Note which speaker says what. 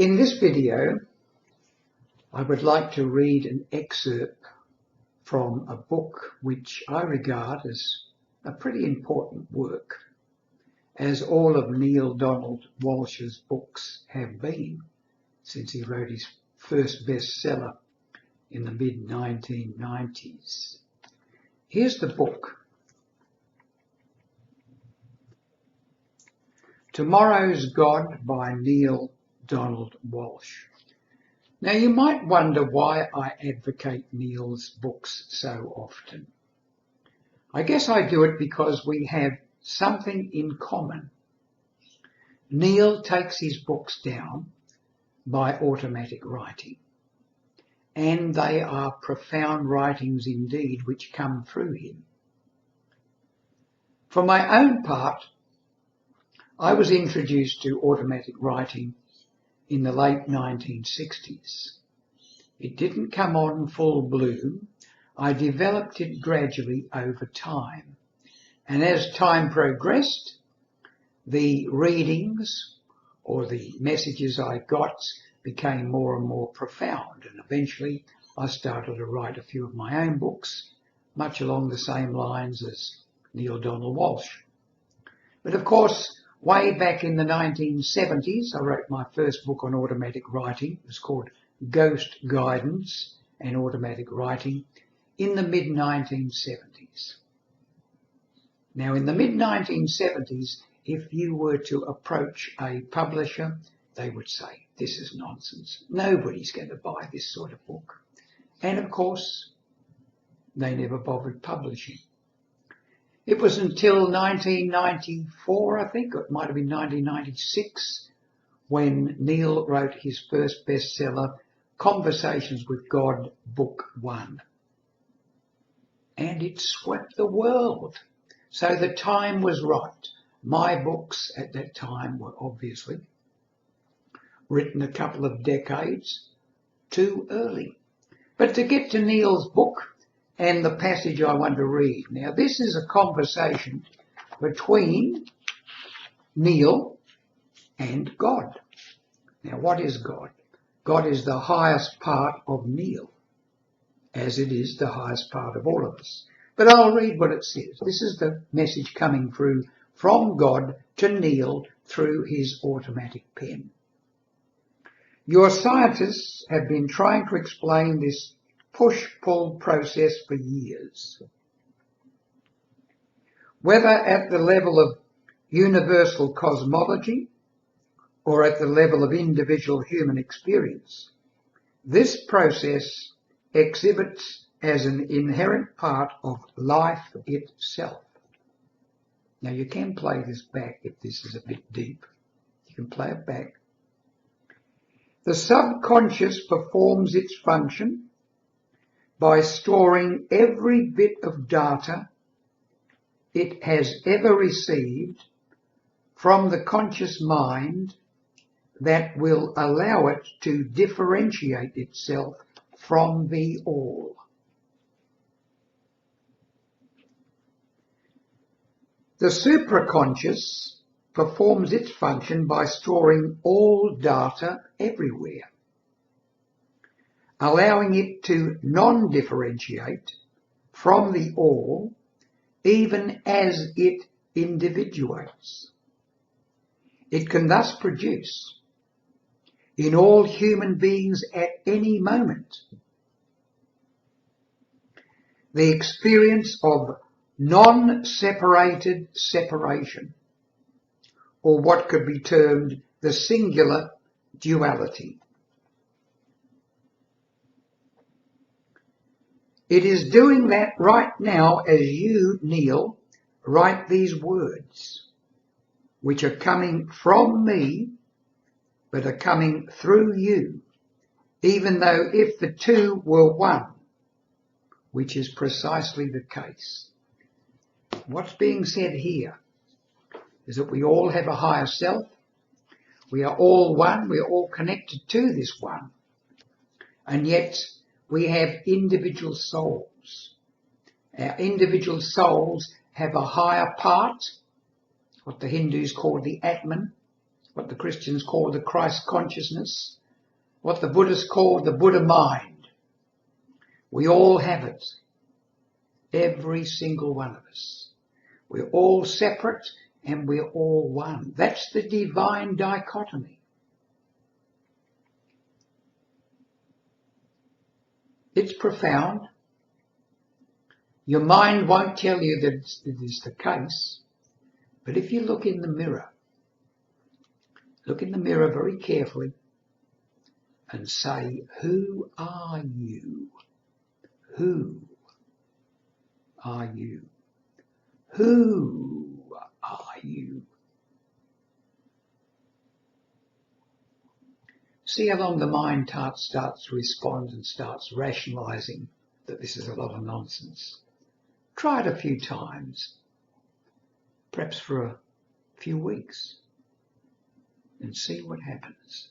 Speaker 1: In this video, I would like to read an excerpt from a book which I regard as a pretty important work, as all of Neale Donald Walsch's books have been since he wrote his first bestseller in the mid-1990s. Here's the book. Tomorrow's God by Neale Donald Walsch. Now you might wonder why I advocate Neale's books so often. I guess I do it because we have something in common. Neale takes his books down by automatic writing, and they are profound writings indeed which come through him. For my own part, I was introduced to automatic writing in the late 1960s. It didn't come on full bloom. I developed it gradually over time. And as time progressed, the readings or the messages I got became more and more profound. And eventually I started to write a few of my own books, much along the same lines as Neale Donald Walsch. But of course, way back in the 1970s, I wrote my first book on automatic writing. It was called Ghost Guidance and Automatic Writing in the mid-1970s. Now, in the mid-1970s, if you were to approach a publisher, they would say, this is nonsense. Nobody's going to buy this sort of book. And of course, they never bothered publishing. It was until 1994, I think, or it might have been 1996, when Neale wrote his first bestseller, Conversations with God, Book 1. And it swept the world. So the time was right. My books at that time were obviously written a couple of decades too early. But to get to Neale's book and the passage I want to read. Now, this is a conversation between Neale and God. Now, what is God? God is the highest part of Neale, as it is the highest part of all of us. But I'll read what it says. This is the message coming through from God to Neale through his automatic pen. Your scientists have been trying to explain this push-pull process for years. Whether at the level of universal cosmology or at the level of individual human experience, this process exhibits as an inherent part of life itself. Now you can play this back if this is a bit deep. You can play it back. The subconscious performs its function by storing every bit of data it has ever received from the conscious mind that will allow it to differentiate itself from the all. The supraconscious performs its function by storing all data everywhere, allowing it to non-differentiate from the all, even as it individuates. It can thus produce, in all human beings at any moment, the experience of non-separated separation, or what could be termed the singular duality. It is doing that right now as you, Neale, write these words, which are coming from me, but are coming through you, even though if the two were one, which is precisely the case. What's being said here is that we all have a higher self. We are all one. We are all connected to this one. And yet we have individual souls. Our individual souls have a higher part, what the Hindus call the Atman, what the Christians call the Christ consciousness, what the Buddhists call the Buddha mind. We all have it. Every single one of us. We're all separate and we're all one. That's the divine dichotomy. It's profound. Your mind won't tell you that it is the case, but if you look in the mirror very carefully and say, who are you? Who are you? Who are you? See how long the mind starts to respond and starts rationalising that this is a lot of nonsense. Try it a few times, perhaps for a few weeks, and see what happens.